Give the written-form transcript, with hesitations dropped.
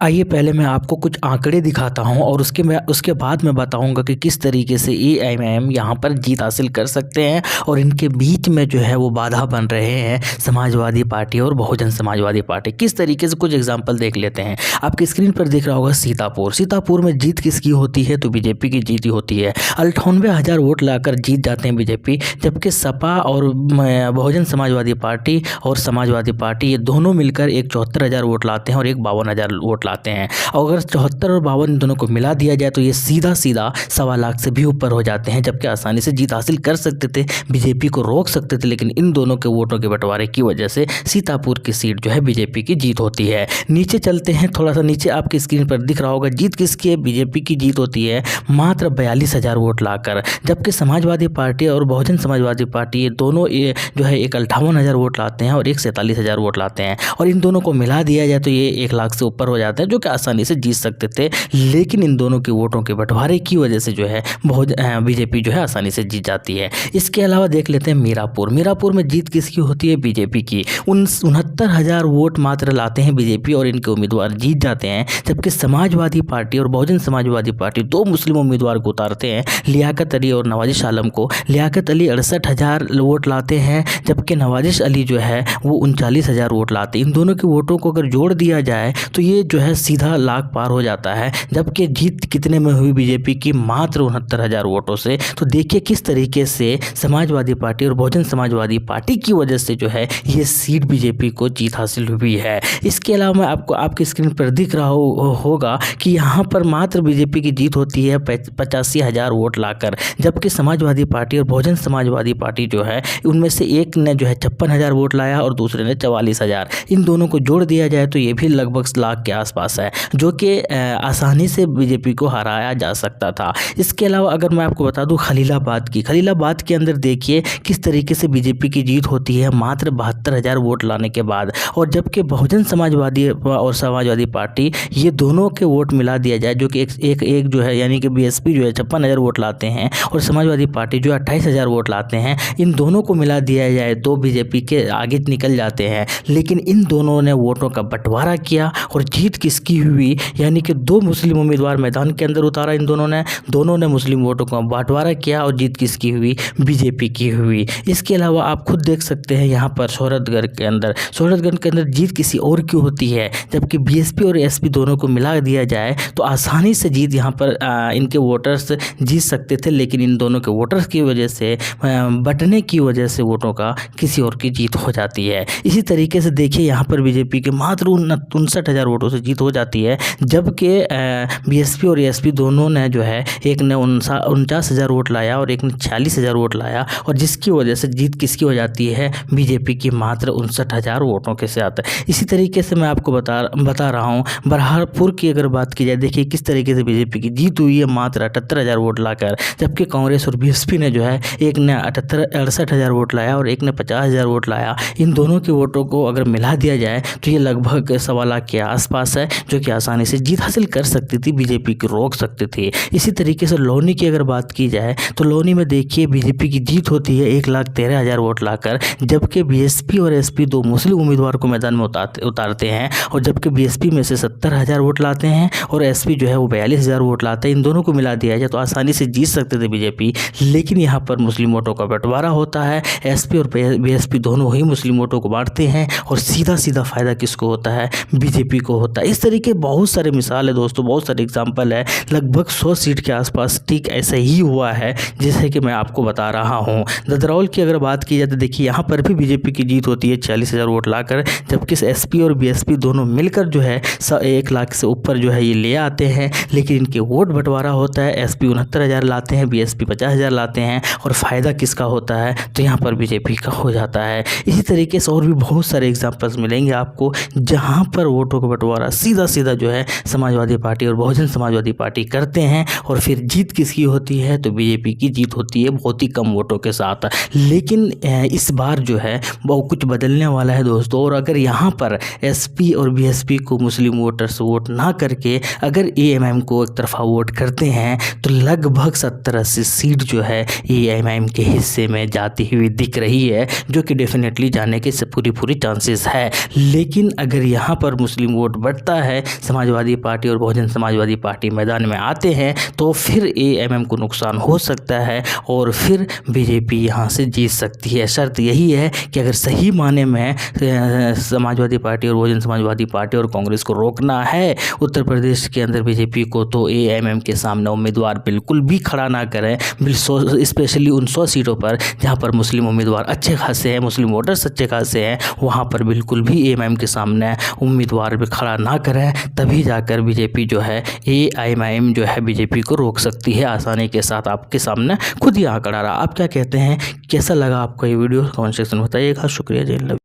आइए पहले मैं आपको कुछ आंकड़े दिखाता हूं और उसके बाद मैं बताऊंगा कि किस तरीके से एआईएमआईएम यहां पर जीत हासिल कर सकते हैं और इनके बीच में जो है वो बाधा बन रहे हैं समाजवादी पार्टी और बहुजन समाजवादी पार्टी। किस तरीके से कुछ एग्जांपल देख लेते हैं। आपकी स्क्रीन पर दिख रहा होगा सीतापुर में जीत किसकी होती है तो बीजेपी की जीत होती है। 98,000 वोट लाकर जीत जाते हैं बीजेपी, जबकि सपा और बहुजन समाजवादी पार्टी और समाजवादी पार्टी ये दोनों मिलकर एक 74,000 वोट लाते हैं और एक 52,000 वोट लाते हैं। और अगर 74 और 52 इन दोनों को मिला दिया जाए तो ये सीधा 1.25 लाख से भी ऊपर हो जाते हैं, जबकि आसानी से जीत हासिल कर सकते थे, बीजेपी को रोक सकते थे। लेकिन इन दोनों के वोटों के बंटवारे की वजह से सीतापुर की सीट जो है बीजेपी की जीत होती है। नीचे चलते हैं, थोड़ा सा नीचे आपकी स्क्रीन पर दिख रहा होगा जीत किसकी है, बीजेपी की जीत होती है मात्र 42,000 वोट लाकर, जबकि समाजवादी पार्टी और बहुजन समाजवादी पार्टी ये दोनों जो है एक 58,000 वोट लाते हैं और एक 47,000 वोट लाते हैं। और इन दोनों को मिला दिया जाए तो ये 1 लाख से ऊपर हो जाता है, जो कि आसानी से जीत सकते थे। लेकिन इन दोनों के वोटों के बंटवारे की वजह से जो है बीजेपी जो है आसानी से जीत जाती है। इसके अलावा देख लेते हैं मीरापुर में जीत किसकी होती है, बीजेपी की। 69,000 वोट मात्र लाते हैं बीजेपी और इनके उम्मीदवार जीत जाते हैं, जबकि समाजवादी पार्टी और बहुजन समाजवादी पार्टी 2 मुस्लिम उम्मीदवार को उतारते हैं, लियाकत अली और नवाजिश आलम को। लियाकत अली 68,000 वोट लाते हैं, जबकि नवाजिश अली जो है वो 39,000 वोट लाते हैं। इन दोनों के वोटों को अगर जोड़ दिया जाए तो ये जो है सीधा लाख पार हो जाता है, जबकि जीत कितने में हुई बीजेपी की, मात्र 69,000 वोटों से। तो देखिए किस तरीके से समाजवादी पार्टी और बहुजन समाजवादी पार्टी की वजह से जो है ये सीट बीजेपी को जीत हासिल हुई है। इसके अलावा मैं आपको आपकी स्क्रीन पर दिख रहा होगा कि यहाँ पर मात्र बीजेपी की जीत होती है 85,000 वोट लाकर, जबकि समाजवादी पार्टी और बहुजन समाजवादी पार्टी जो है उनमें से एक ने जो है 56,000 वोट लाया और दूसरे ने 44,000। इन दोनों को जोड़ दिया जाए तो ये भी लगभग लाख के आसपास है, जो कि आसानी से बीजेपी को हराया जा सकता था। इसके अलावा अगर मैं आपको बता दूं खलीलाबाद के अंदर देखिए किस तरीके से बीजेपी की जीत होती है मात्र 72,000 वोट लाने के बाद। और जबकि बहुजन समाजवादी और समाजवादी पार्टी ये दोनों के वोट मिला दिया जाए, जो कि एक जो है यानी कि बीएसपी जो है 56,000 वोट लाते हैं और समाजवादी पार्टी जो 28,000 वोट लाते हैं, इन दोनों को मिला दिया जाए तो बीजेपी के आगे निकल जाते हैं। लेकिन इन दोनों ने वोटों का बंटवारा किया और जीत किसकी हुई, यानी कि 2 मुस्लिम उम्मीदवार मैदान के अंदर उतारा इन दोनों ने मुस्लिम वोटों का बंटवारा किया और जीत किसकी हुई, बीजेपी की हुई। इसके अलावा आप खुद देख सकते हैं यहाँ पर शोहरतगढ़ के अंदर जीत किसी और की होती है, जबकि बीएसपी और एसपी दोनों को मिला दिया जाए तो आसानी से जीत यहाँ पर इनके वोटर्स जीत सकते थे। लेकिन इन दोनों के वोटर्स की वजह से बंटने की वजह से वोटों का किसी और की जीत हो जाती है। इसी तरीके से देखिए यहाँ पर बीजेपी के मात्र 59,000 वोटों से जीत हो जाती है, जबकि बीएसपी और एसपी दोनों ने जो है एक ने 49,000 वोट लाया और एक ने 46,000 वोट लाया, और जिसकी वजह से जीत किसकी हो जाती है, बीजेपी की मात्र 59,000 वोटों के साथ। इसी तरीके से मैं आपको बता रहा हूँ बरहारपुर की अगर बात की जाए, देखिए किस तरीके से बीजेपी की जीत हुई है मात्र 78,000 वोट लाकर, जबकि कांग्रेस और बीएसपी ने जो है एक ने 68,000 वोट लाया और एक ने 50,000 वोट लाया। इन दोनों के वोटों को अगर मिला दिया जाए तो ये लगभग 1.25 लाख के आसपास है, जो कि आसानी से जीत हासिल कर सकती थी, बीजेपी को रोक सकते थे। इसी तरीके से लोनी की अगर बात की जाए तो लोनी में देखिए बीजेपी की जीत होती है 1,13,000 वोट लाकर, जबकि बीएसपी और एसपी 2 मुस्लिम उम्मीदवार को मैदान में उतारते हैं, और जबकि बीएसपी में से 70,000 वोट लाते हैं और एसपी जो है वो 42,000 वोट लाते हैं। इन दोनों को मिला दिया जाए तो आसानी से जीत सकते थे बीजेपी, लेकिन यहाँ पर मुस्लिम वोटों का बंटवारा होता है, एसपी और बीएसपी दोनों ही मुस्लिम वोटों को बांटते हैं और सीधा फायदा किसको होता है, बीजेपी को होता है। इस तरीके बहुत सारे मिसाल है दोस्तों, बहुत सारे एग्जाम्पल है, लगभग 100 सीट के आसपास ठीक ऐसा ही हुआ है जैसे कि मैं आपको बता रहा हूँ। ददरौल की अगर बात की जाए तो देखिए यहाँ पर भी बीजेपी की जीत होती है 40,000 वोट लाकर, जबकि एसपी और बीएसपी दोनों मिलकर जो है 1 लाख से ऊपर जो है ये ले आते हैं, लेकिन इनके वोट बंटवारा होता है, एसपी 69,000 लाते हैं, बीएसपी 50,000 लाते हैं, और फायदा किसका होता है, तो यहाँ पर बीजेपी का हो जाता है। इसी तरीके से और भी बहुत सारे एग्जाम्पल्स मिलेंगे आपको जहाँ पर वोटों का बंटवारा सीधा जो है समाजवादी पार्टी और बहुजन समाजवादी पार्टी करते हैं, और फिर जीत किसकी होती है, तो बीजेपी की जीत होती है बहुत ही कम वोटों के साथ। लेकिन इस बार जो है बहुत कुछ बदलने वाला है दोस्तों, और अगर यहाँ पर एसपी और बीएसपी को मुस्लिम वोटर्स वोट ना करके अगर एएमआईएम को एक तरफा वोट करते हैं तो लगभग 70-80 सीट जो है एएमआईएम के हिस्से में जाती हुई दिख रही है, जो कि डेफिनेटली जाने के पूरी चांसेस है। लेकिन अगर यहाँ पर मुस्लिम वोट बढ़ता होता है, समाजवादी पार्टी और बहुजन समाजवादी पार्टी मैदान में आते हैं तो फिर एएमएम को नुकसान हो सकता है और फिर बीजेपी यहाँ से जीत सकती है। शर्त यही है कि अगर सही माने में समाजवादी पार्टी और बहुजन समाजवादी पार्टी और कांग्रेस को रोकना है उत्तर प्रदेश के अंदर बीजेपी को, तो एएमएम के सामने उम्मीदवार बिल्कुल भी खड़ा ना करें, स्पेशली उन 100 सीटों पर जहाँ पर मुस्लिम उम्मीदवार अच्छे खासे हैं, मुस्लिम वोटर्स अच्छे खासे हैं, वहाँ पर बिल्कुल भी एएमएम के सामने उम्मीदवार भी खड़ा ना करें। तभी जाकर बीजेपी जो है एआईएमआईएम जो है बीजेपी को रोक सकती है आसानी के साथ। आपके सामने खुद ही आंकड़ा रहा। आप क्या कहते हैं, कैसा लगा आपको ये वीडियो, कमेंट सेक्शन में बताइएगा। शुक्रिया, जय हिंद।